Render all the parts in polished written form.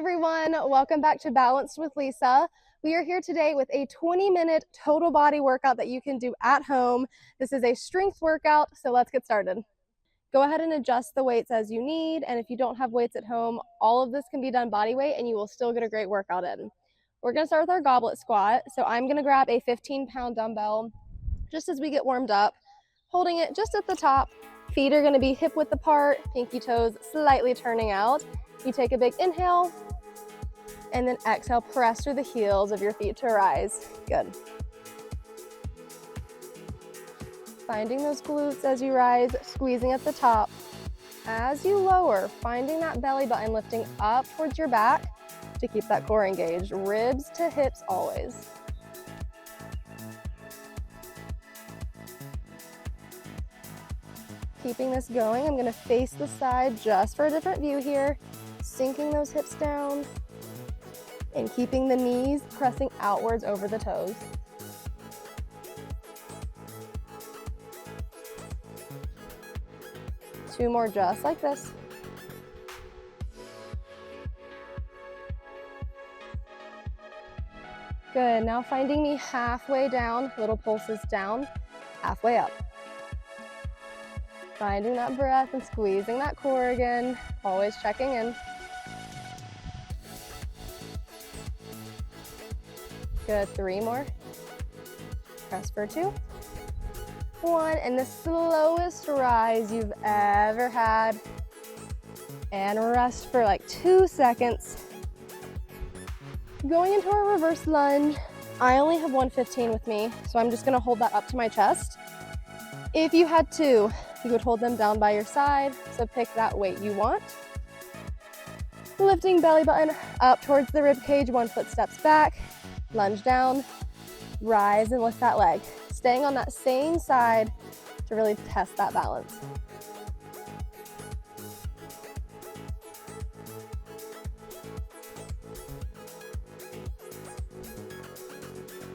everyone, welcome back to Balanced with Lisa. We are here today with a 20-minute total body workout that you can do at home. This is a strength workout, so let's get started. Go ahead and adjust the weights as you need, and if you don't have weights at home, all of this can be done body weight and you will still get a great workout in. We're going to start with our goblet squat, so I'm going to grab a 15-pound dumbbell just as we get warmed up, holding it just at the top. Feet are going to be hip width apart, pinky toes slightly turning out. You take a big inhale, and then exhale, press through the heels of your feet to rise. Good. Finding those glutes as you rise, squeezing at the top. As you lower, finding that belly button lifting up towards your back to keep that core engaged. Ribs to hips always. Keeping this going, I'm going to face the side just for a different view here. Sinking those hips down and keeping the knees pressing outwards over the toes. Two more just like this. Good, now finding me halfway down, little pulses down, halfway up. Finding that breath and squeezing that core again, always checking in. Good, three more. Press for two. One, and the slowest rise you've ever had. And rest for like 2 seconds. Going into our reverse lunge, I only have 115 with me, so I'm just gonna hold that up to my chest. If you had two, you would hold them down by your side, so pick that weight you want. Lifting belly button up towards the rib cage, 1 foot steps back, lunge down, rise and lift that leg. Staying on that same side to really test that balance.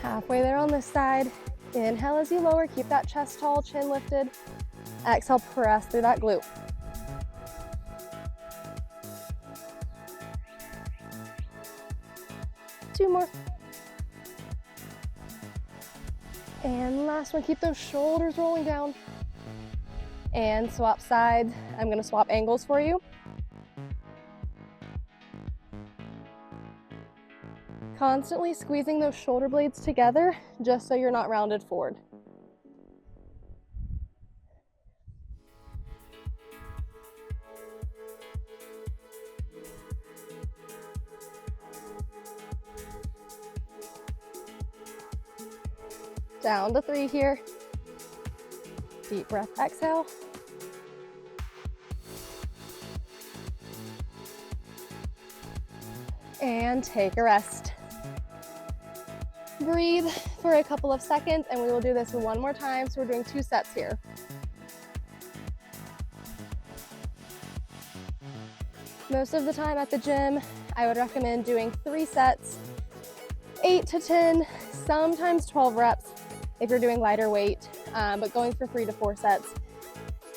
Halfway there on this side. Inhale as you lower, keep that chest tall, chin lifted. Exhale, press through that glute. Two more. And last one, keep those shoulders rolling down. And swap sides. I'm gonna swap angles for you. Constantly squeezing those shoulder blades together just so you're not rounded forward. Down to 3 here. Deep breath, exhale. And take a rest. Breathe for a couple of seconds, and we will do this one more time. So we're doing 2 sets here. Most of the time at the gym, I would recommend doing 3 sets, 8 to 10, sometimes 12 reps if you're doing lighter weight, but going for 3 to 4 sets.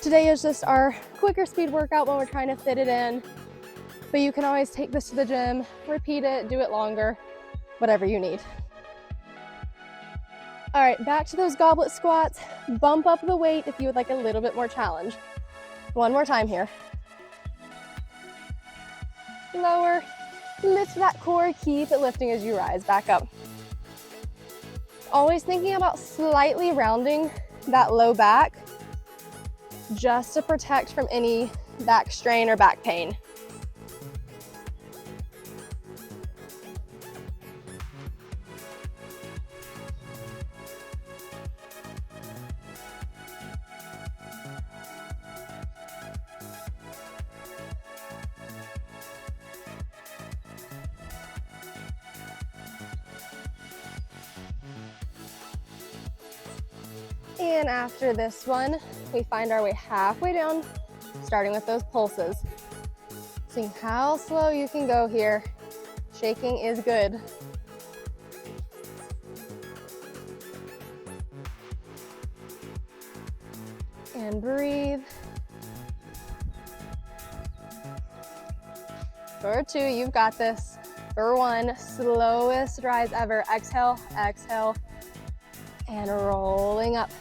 Today is just our quicker speed workout when we're trying to fit it in, but you can always take this to the gym, repeat it, do it longer, whatever you need. All right, back to those goblet squats. Bump up the weight if you would like a little bit more challenge. One more time here. Lower, lift that core, keep it lifting as you rise, back up. Always thinking about slightly rounding that low back just to protect from any back strain or back pain. And after this one, we find our way halfway down, starting with those pulses. Seeing how slow you can go here. Shaking is good. And breathe. For 2, you've got this. For 1, slowest rise ever. Exhale, exhale, and rolling up.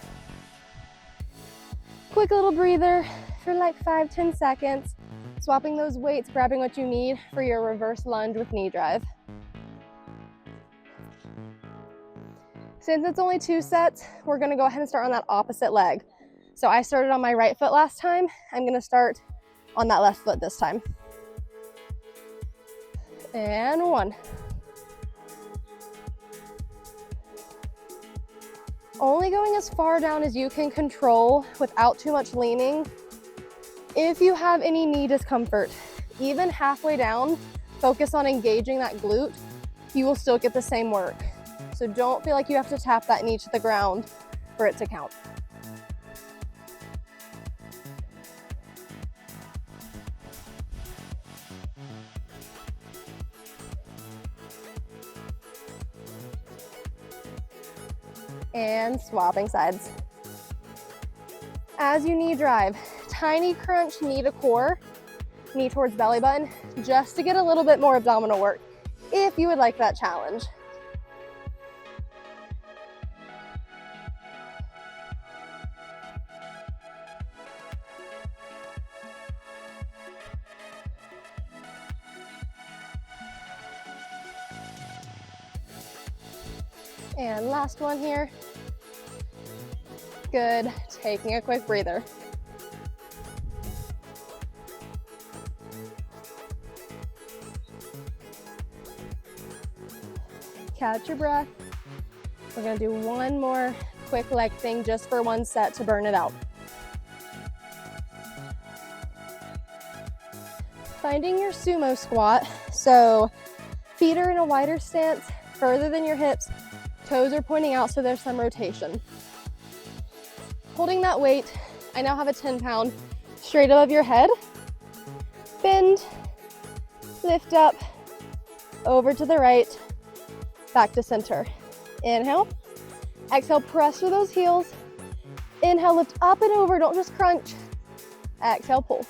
Quick little breather for like 5-10 seconds. Swapping those weights, grabbing what you need for your reverse lunge with knee drive. Since it's only 2 sets, we're gonna go ahead and start on that opposite leg. So I started on my right foot last time. I'm gonna start on that left foot this time. And 1. Only going as far down as you can control without too much leaning. If you have any knee discomfort, even halfway down, focus on engaging that glute. You will still get the same work. So don't feel like you have to tap that knee to the ground for it to count. And swapping sides. As you knee drive, tiny crunch knee to core, knee towards belly button, just to get a little bit more abdominal work, if you would like that challenge. And last one here. Good, taking a quick breather. Catch your breath. We're gonna do one more quick leg thing just for 1 set to burn it out. Finding your sumo squat. So feet are in a wider stance, further than your hips. Toes are pointing out, so there's some rotation. Holding that weight, I now have a 10-pound straight above your head. Bend, lift up, over to the right, back to center. Inhale, exhale, press through those heels. Inhale, lift up and over, don't just crunch. Exhale, pull.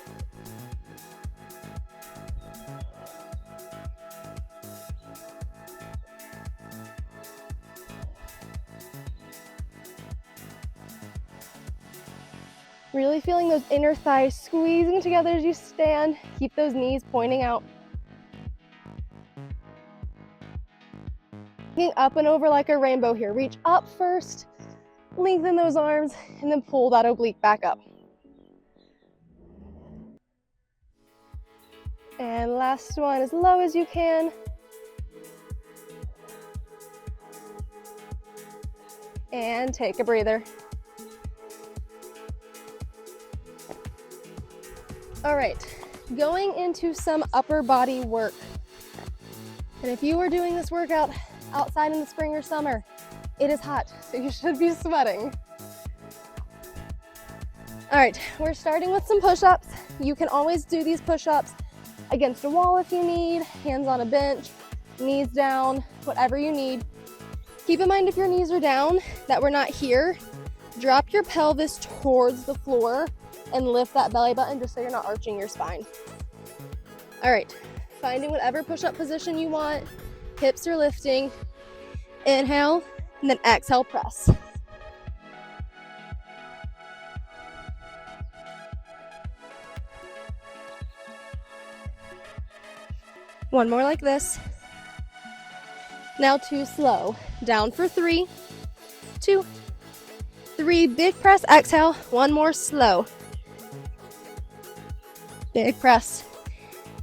Really feeling those inner thighs squeezing together as you stand. Keep those knees pointing out. Looking up and over like a rainbow here. Reach up first, lengthen those arms, and then pull that oblique back up. And last one, as low as you can. And take a breather. All right, going into some upper body work. And if you are doing this workout outside in the spring or summer, it is hot, so you should be sweating. All right, we're starting with some push-ups. You can always do these push-ups against a wall if you need, hands on a bench, knees down, whatever you need. Keep in mind if your knees are down, that we're not here. Drop your pelvis towards the floor and lift that belly button just so you're not arching your spine. All right, finding whatever push-up position you want, hips are lifting. Inhale, and then exhale, press. One more like this. Now 2 slow. Down for 3, 2, 3, big press, exhale. 1 more slow. Big press.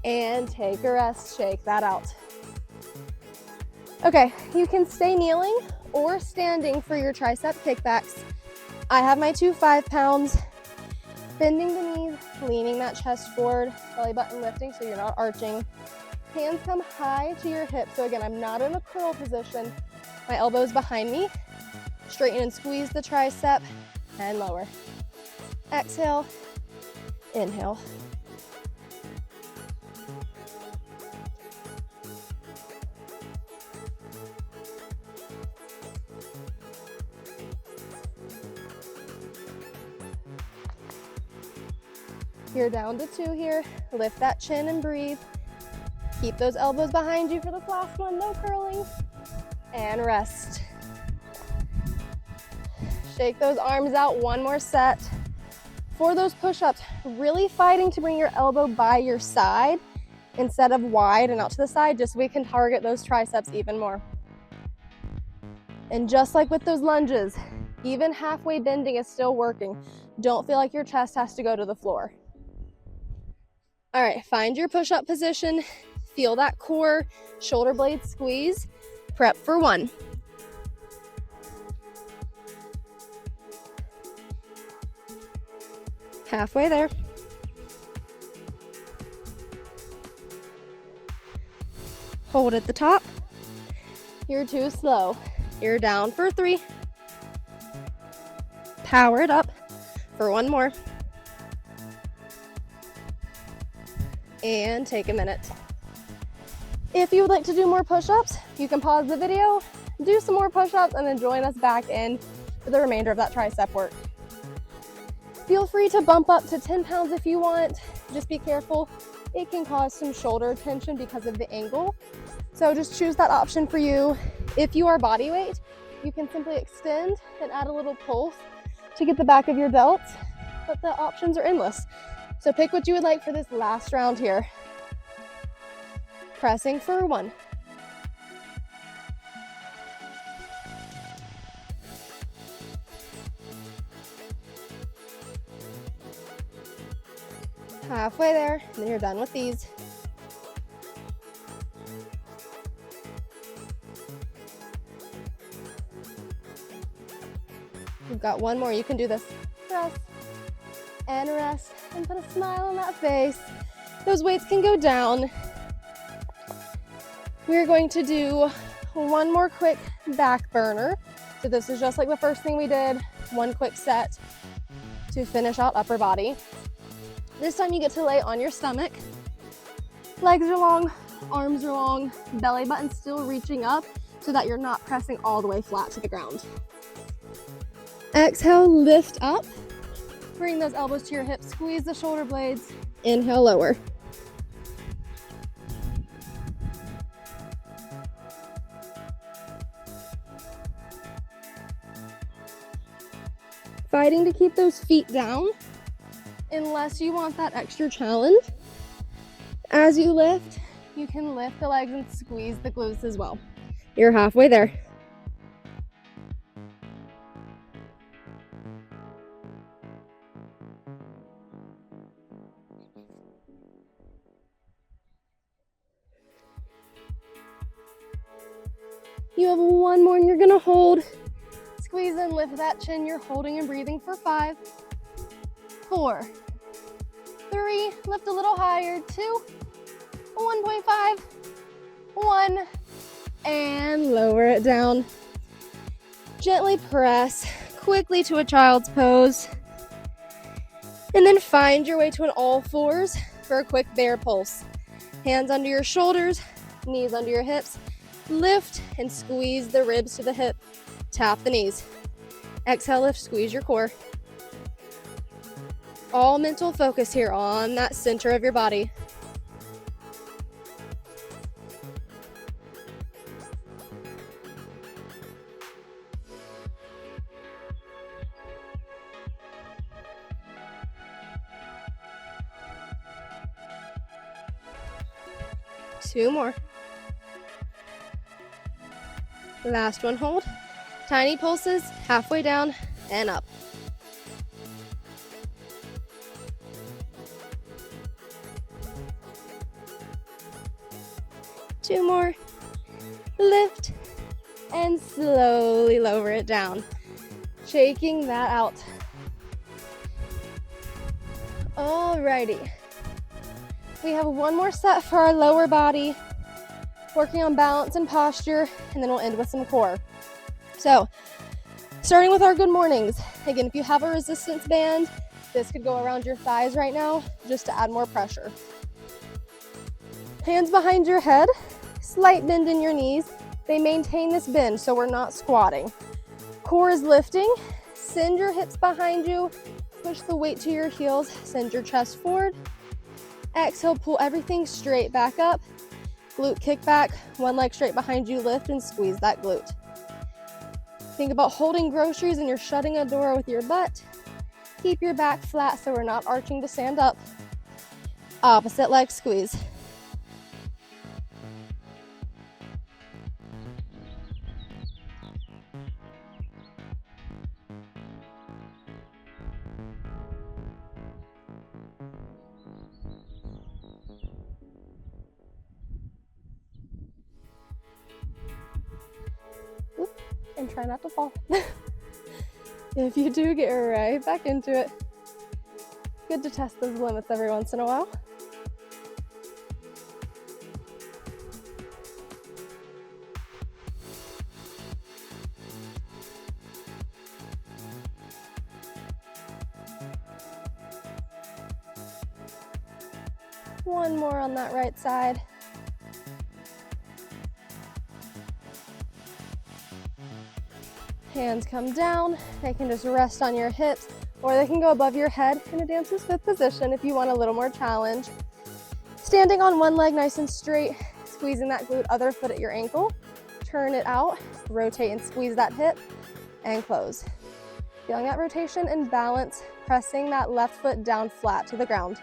And take a rest, shake that out. Okay, you can stay kneeling or standing for your tricep kickbacks. I have my 2 5-pounds, bending the knees, leaning that chest forward, belly button lifting so you're not arching. Hands come high to your hips. So again, I'm not in a curl position. My elbows behind me. Straighten and squeeze the tricep and lower. Exhale, inhale. You're down to 2 here. Lift that chin and breathe. Keep those elbows behind you for this last one, no curling. And rest. Shake those arms out, one more set. For those push-ups, really fighting to bring your elbow by your side instead of wide and out to the side, just so we can target those triceps even more. And just like with those lunges, even halfway bending is still working. Don't feel like your chest has to go to the floor. All right, find your push-up position. Feel that core, shoulder blade squeeze. Prep for one. Halfway there. Hold at the top. You're too slow. You're down for 3. Power it up for one more. And take a minute. If you would like to do more push-ups, you can pause the video, do some more push-ups, and then join us back in for the remainder of that tricep work. Feel free to bump up to 10 pounds if you want. Just be careful. It can cause some shoulder tension because of the angle. So just choose that option for you. If you are body weight, you can simply extend and add a little pulse to get the back of your delts, but the options are endless. So pick what you would like for this last round here. Pressing for 1. Halfway there, and then you're done with these. You've got one more, you can do this. Rest, and rest, and put a smile on that face. Those weights can go down. We're going to do one more quick back burner. So this is just like the first thing we did, one quick set to finish out upper body. This time you get to lay on your stomach. Legs are long, arms are long, belly button still reaching up so that you're not pressing all the way flat to the ground. Exhale, lift up. Bring those elbows to your hips, squeeze the shoulder blades. Inhale, lower. Fighting to keep those feet down unless you want that extra challenge. As you lift, you can lift the legs and squeeze the glutes as well. You're halfway there. You have one more and you're gonna hold. Squeeze and lift that chin. You're holding and breathing for 5, 4, 3, lift a little higher, 2, 1.5, 1, and lower it down. Gently press quickly to a child's pose. And then find your way to an all fours for a quick bear pulse. Hands under your shoulders, knees under your hips. Lift and squeeze the ribs to the hip. Tap the knees. Exhale, lift, squeeze your core. All mental focus here on that center of your body. Two more. Last one, hold. Tiny pulses, halfway down and up. Two more. Lift and slowly lower it down. Shaking that out. Alrighty. We have one more set for our lower body, working on balance and posture, and then we'll end with some core. So, starting with our good mornings. Again, if you have a resistance band, this could go around your thighs right now, just to add more pressure. Hands behind your head, slight bend in your knees. They maintain this bend, so we're not squatting. Core is lifting. Send your hips behind you. Push the weight to your heels. Send your chest forward. Exhale, pull everything straight back up. glute kickback, one leg straight behind you, lift and squeeze that glute. Think about holding groceries and you're shutting a door with your butt. Keep your back flat so we're not arching to stand up. Opposite leg squeeze. And try not to fall. If you do, get right back into it. Good to test those limits every once in a while. One more on that right side. Hands come down, they can just rest on your hips or they can go above your head in a dancer's fifth position if you want a little more challenge. Standing on one leg nice and straight, squeezing that glute, other foot at your ankle. Turn it out, rotate and squeeze that hip and close. Feeling that rotation and balance, pressing that left foot down flat to the ground.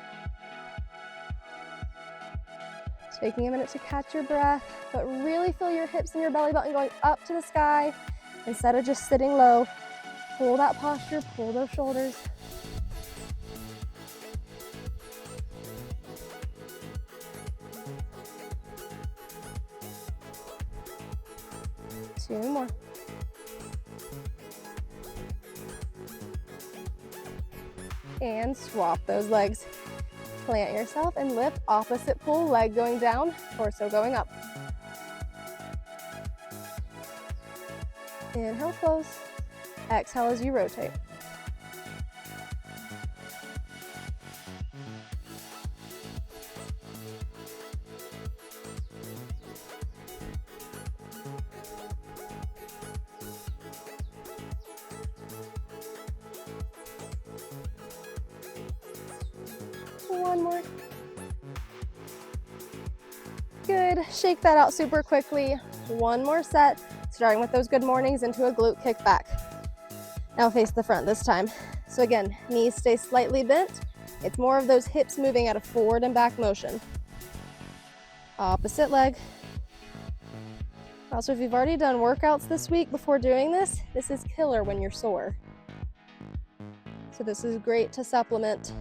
Taking a minute to catch your breath, but really feel your hips and your belly button going up to the sky. Instead of just sitting low, pull that posture, pull those shoulders. Two more. And swap those legs. Plant yourself and lift, opposite pull, leg going down, torso going up. Inhale, close. Exhale as you rotate. One more. Good. Shake that out super quickly. One more set. Starting with those good mornings into a glute kickback. Now face the front this time. So again, knees stay slightly bent. It's more of those hips moving at a forward and back motion. Opposite leg. Also, if you've already done workouts this week before doing this is killer when you're sore. So this is great to supplement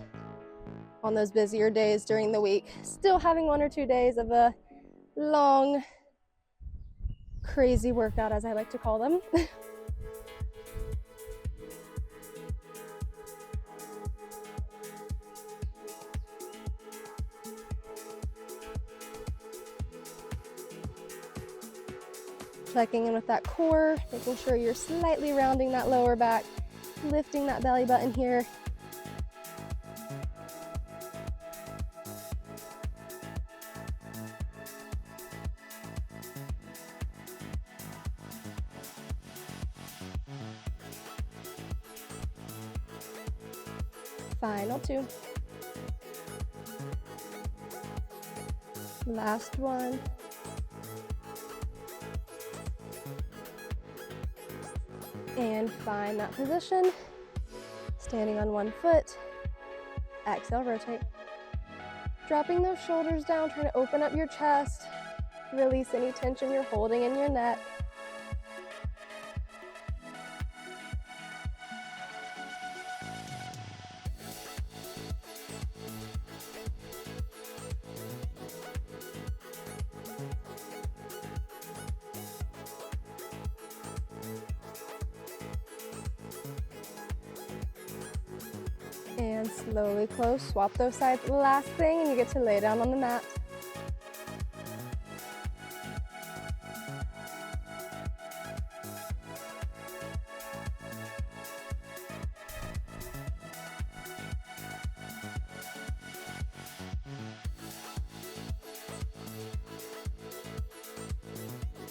on those busier days during the week. Still having 1 or 2 days of a long, crazy workout, as I like to call them. Checking in with that core, making sure you're slightly rounding that lower back, lifting that belly button here. Final 2. Last one. And find that position. Standing on one foot. Exhale, rotate. Dropping those shoulders down, trying to open up your chest. Release any tension you're holding in your neck. And slowly close, swap those sides. Last thing, and you get to lay down on the mat.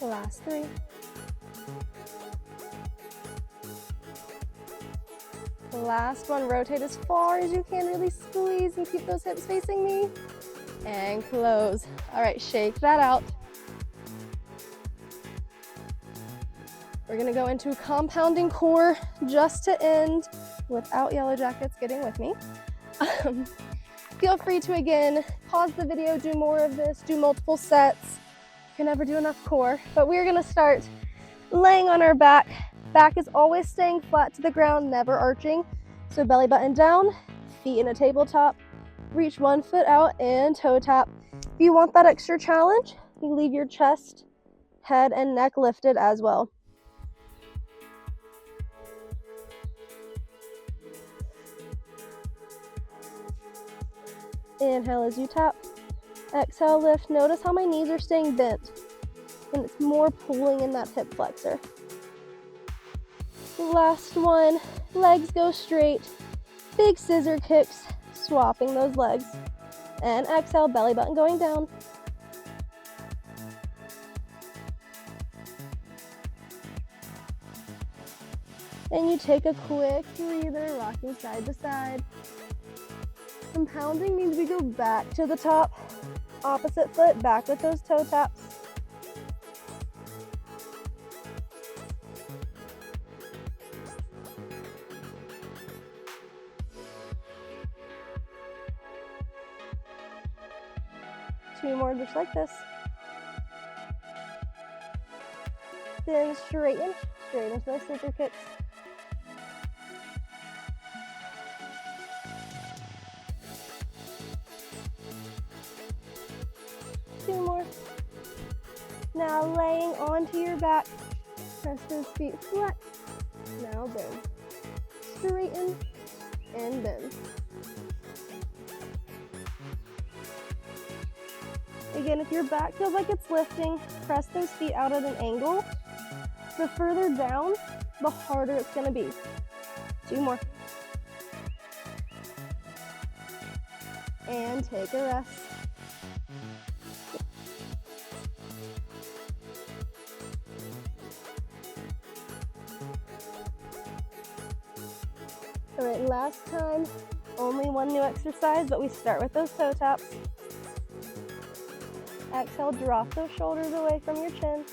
Last 3. Last one, rotate as far as you can, really squeeze and keep those hips facing me. And close. All right, shake that out. We're gonna go into compounding core just to end without yellow jackets getting with me. Feel free to, again, pause the video, do more of this, do multiple sets. You can never do enough core, but we're gonna start laying on our back. Back is always staying flat to the ground, never arching. So belly button down, feet in a tabletop, reach one foot out and toe tap. If you want that extra challenge, you leave your chest, head, and neck lifted as well. Inhale as you tap. Exhale, lift. Notice how my knees are staying bent, and it's more pulling in that hip flexor. Last one, legs go straight. Big scissor kicks, swapping those legs. And exhale, belly button going down. And you take a quick breather, rocking side to side. Compounding means we go back to the top, opposite foot, back with those toe taps. Two more just like this. Then straighten into those scissor kicks. Two more. Now laying onto your back, press those feet flat. Now bend. Straighten and bend. Again, if your back feels like it's lifting, press those feet out at an angle. The further down, the harder it's going to be. Two more. And take a rest. All right, last time, only one new exercise, but we start with those toe taps. Exhale, drop those shoulders away from your chin.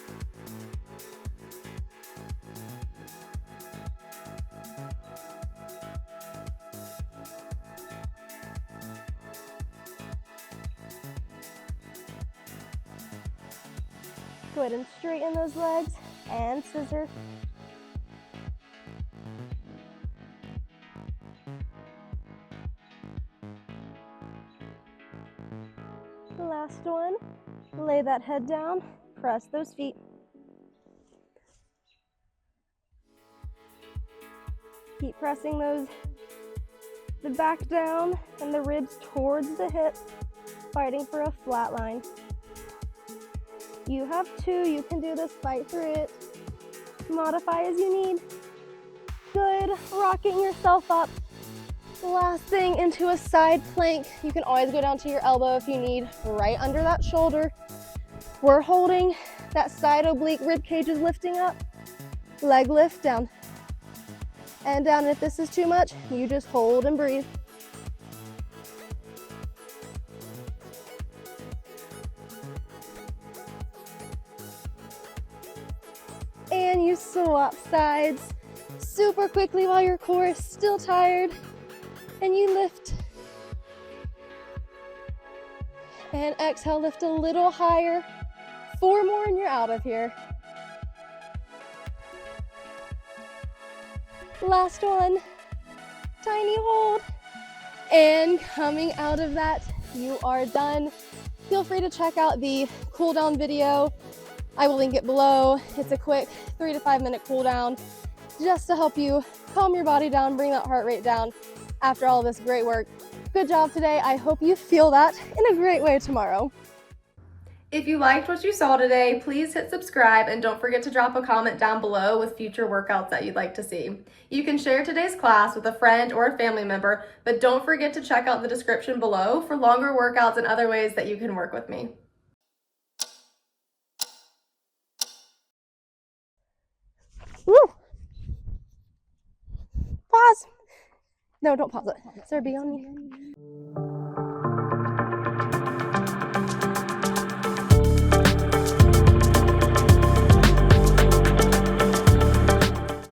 Go ahead and straighten those legs and scissor. Last one, lay that head down, press those feet. Keep pressing the back down and the ribs towards the hip, fighting for a flat line. You have two, you can do this, fight through it. Modify as you need. Good, rocking yourself up. Last thing, into a side plank. You can always go down to your elbow if you need, right under that shoulder. We're holding that side oblique, rib cage is lifting up. Leg lift down and down. If this is too much, you just hold and breathe. And you swap sides super quickly while your core is still tired. And you lift. And exhale, lift a little higher. 4 more and you're out of here. Last one. Tiny hold. And coming out of that, you are done. Feel free to check out the cool down video. I will link it below. It's a quick 3 to 5 minute cool down just to help you calm your body down, bring that heart rate down after all this great work. Good job today. I hope you feel that in a great way tomorrow. If you liked what you saw today, please hit subscribe and don't forget to drop a comment down below with future workouts that you'd like to see. You can share today's class with a friend or a family member, but don't forget to check out the description below for longer workouts and other ways that you can work with me. Woo! Pause. No, don't pause it. Is there a bee on me?